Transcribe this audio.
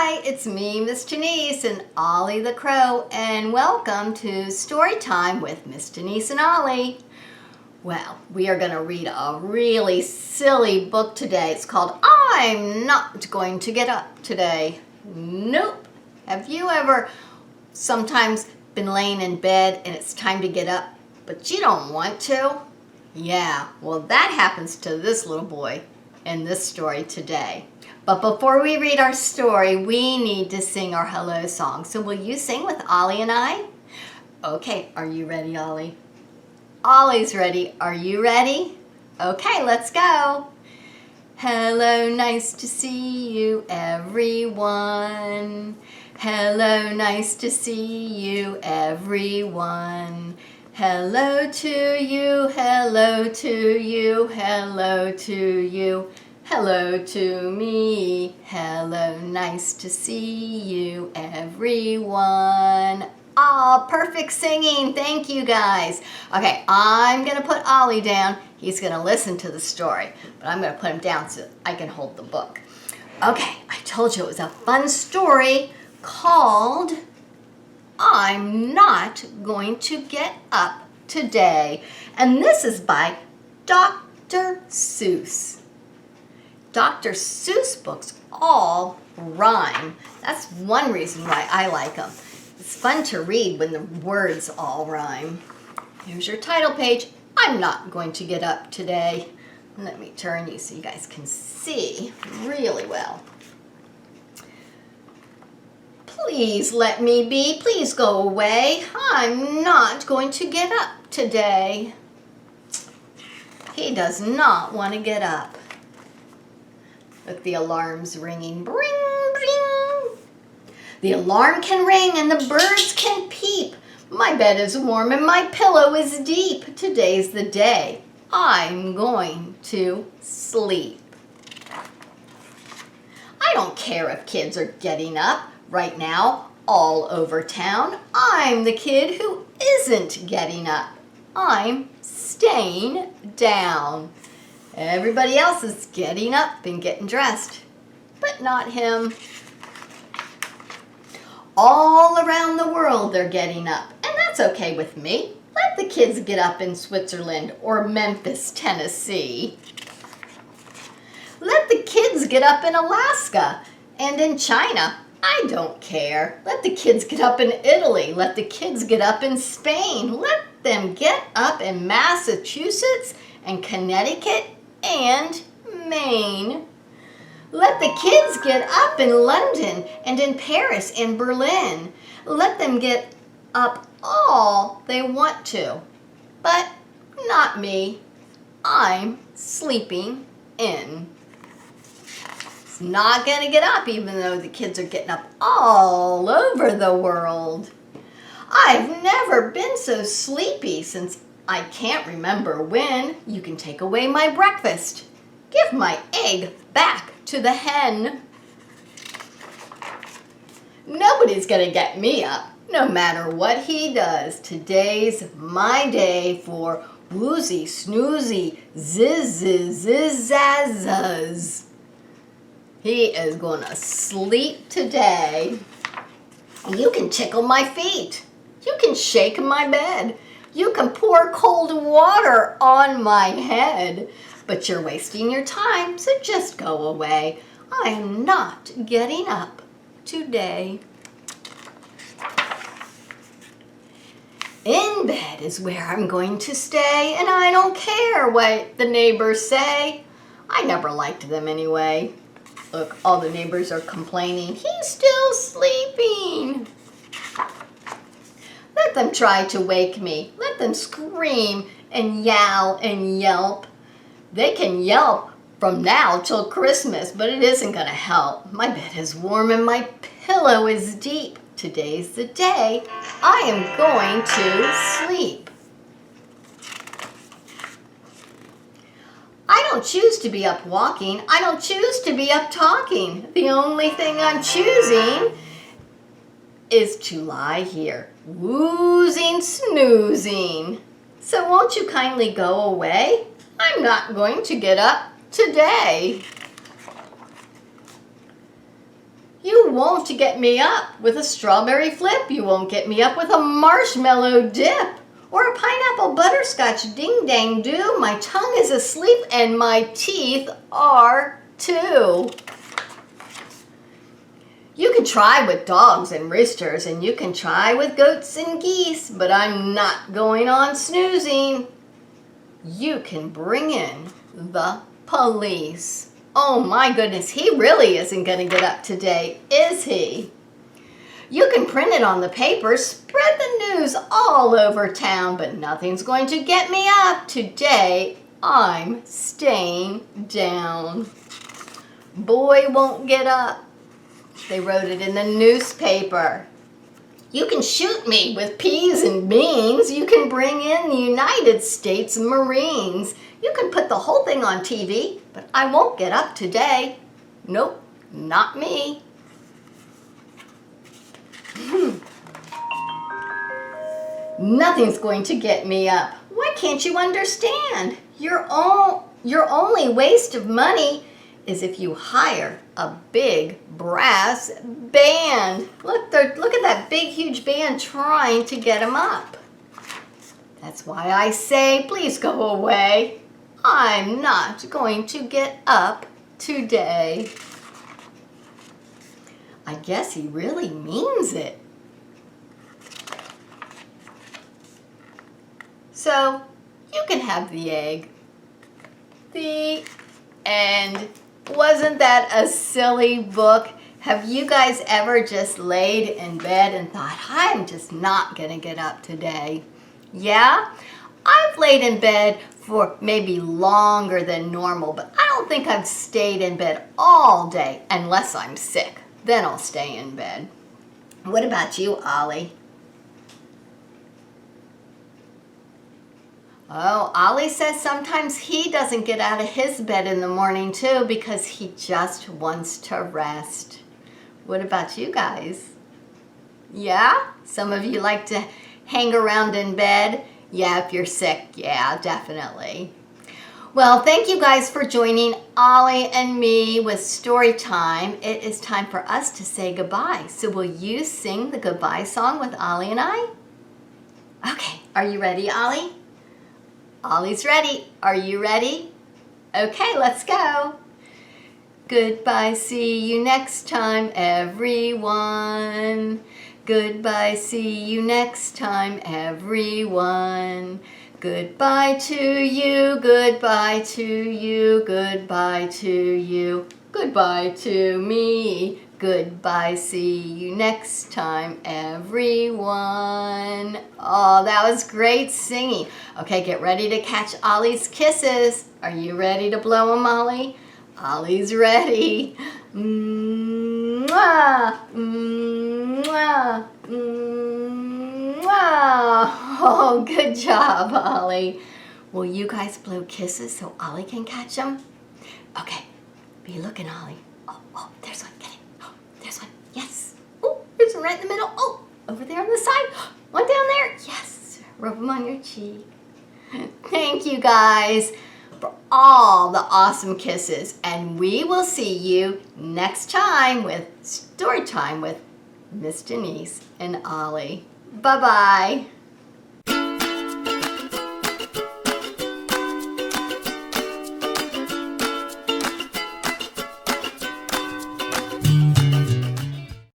Hi, it's me, Miss Denise, and Ollie the Crow, and welcome to Story Time with Miss Denise and Ollie. Well, we are going to read a really silly book today. It's called I'm Not Going to Get Up Today. Nope. Have you ever sometimes been laying in bed and it's time to get up, but you don't want to? Yeah, well, that happens to this little boy in this story today. But before we read our story, we need to sing our hello song. So will you sing with Ollie and I? Okay, are you ready, Ollie? Ollie's ready. Are you ready? Okay, let's go. Hello, nice to see you, everyone. Hello, nice to see you, everyone. Hello to you, hello to you, hello to you. Hello to me. Hello, nice to see you, everyone. Oh, perfect singing. Thank you, guys. Okay, I'm going to put Ollie down. He's going to listen to the story, but I'm going to put him down so I can hold the book. Okay, I told you it was a fun story called I'm Not Going to Get Up Today. And this is by Dr. Seuss. Dr. Seuss books all rhyme. That's one reason why I like them. It's fun to read when the words all rhyme. Here's your title page. I'm not going to get up today. Let me turn you so you guys can see really well. Please let me be. Please go away. I'm not going to get up today. He does not want to get up. Look, the alarm's ringing. Bring, bring. The alarm can ring and the birds can peep. My bed is warm and my pillow is deep. Today's the day I'm going to sleep. I don't care if kids are getting up right now all over town. I'm the kid who isn't getting up. I'm staying down. Everybody else is getting up and getting dressed, but not him. All around the world they're getting up, and that's okay with me. Let the kids get up in Switzerland or Memphis, Tennessee. Let the kids get up in Alaska and in China. I don't care. Let the kids get up in Italy. Let the kids get up in Spain. Let them get up in Massachusetts and Connecticut and Maine. Let the kids get up in London and in Paris and Berlin. Let them get up all they want to. But not me. I'm sleeping in. It's not going to get up even though the kids are getting up all over the world. I've never been so sleepy since I can't remember when. You can take away my breakfast. Give my egg back to the hen. Nobody's going to get me up, no matter what he does. Today's my day for woozy, snoozy, zizz, zizz, zazz, zazz. He is going to sleep today. You can tickle my feet. You can shake my bed. You can pour cold water on my head, but you're wasting your time, so just go away. I'm not getting up today. In bed is where I'm going to stay, and I don't care what the neighbors say. I never liked them anyway. Look, all the neighbors are complaining. He's still sleeping. Let them try to wake me. Let them scream and yowl and yelp. They can yelp from now till Christmas, but it isn't going to help. My bed is warm and my pillow is deep. Today's the day I am going to sleep. I don't choose to be up walking. I don't choose to be up talking. The only thing I'm choosing is to lie here, woozing, snoozing. So won't you kindly go away? I'm not going to get up today. You won't get me up with a strawberry flip. You won't get me up with a marshmallow dip or a pineapple butterscotch ding-dang-doo. My tongue is asleep and my teeth are too. You can try with dogs and roosters, and you can try with goats and geese, but I'm not going on snoozing. You can bring in the police. Oh my goodness, he really isn't going to get up today, is he? You can print it on the paper, spread the news all over town, but nothing's going to get me up today. I'm staying down. Boy won't get up. They wrote it in the newspaper. You can shoot me with peas and beans. You can bring in the United States Marines. You can put the whole thing on TV, but I won't get up today. Nope, not me. Nothing's going to get me up. Why can't you understand? Your only waste of money is if you hire a big brass band. Look at that big, huge band trying to get him up. That's why I say, please go away. I'm not going to get up today. I guess he really means it. So, you can have the egg. The end. Wasn't that a silly book? Have you guys ever just laid in bed and thought, I'm just not going to get up today? Yeah? I've laid in bed for maybe longer than normal, but I don't think I've stayed in bed all day unless I'm sick. Then I'll stay in bed. What about you, Ollie? Oh, Ollie says sometimes he doesn't get out of his bed in the morning too because he just wants to rest. What about you guys? Yeah? Some of you like to hang around in bed? Yeah, if you're sick. Yeah, definitely. Well, thank you guys for joining Ollie and me with story time. It is time for us to say goodbye. So will you sing the goodbye song with Ollie and I? Okay, are you ready, Ollie? Ollie's ready. Are you ready? Okay, let's go. Goodbye, see you next time, everyone. Goodbye, see you next time, everyone. Goodbye to you, goodbye to you, goodbye to you, goodbye to me. Goodbye, see you next time, everyone. Oh, that was great singing. Okay, get ready to catch Ollie's kisses. Are you ready to blow them, Ollie? Ollie's ready. Mwah, mwah, mwah. Oh, good job, Ollie. Will you guys blow kisses so Ollie can catch them? Okay, be looking, Ollie. Oh, there's one. Get it. Oh, there's one. Yes. Oh, there's one right in the middle. Oh, over there on the side. One down there. Yes. Rub them on your cheek. Thank you, guys, for all the awesome kisses. And we will see you next time with Story Time with Miss Denise and Ollie. Bye-bye.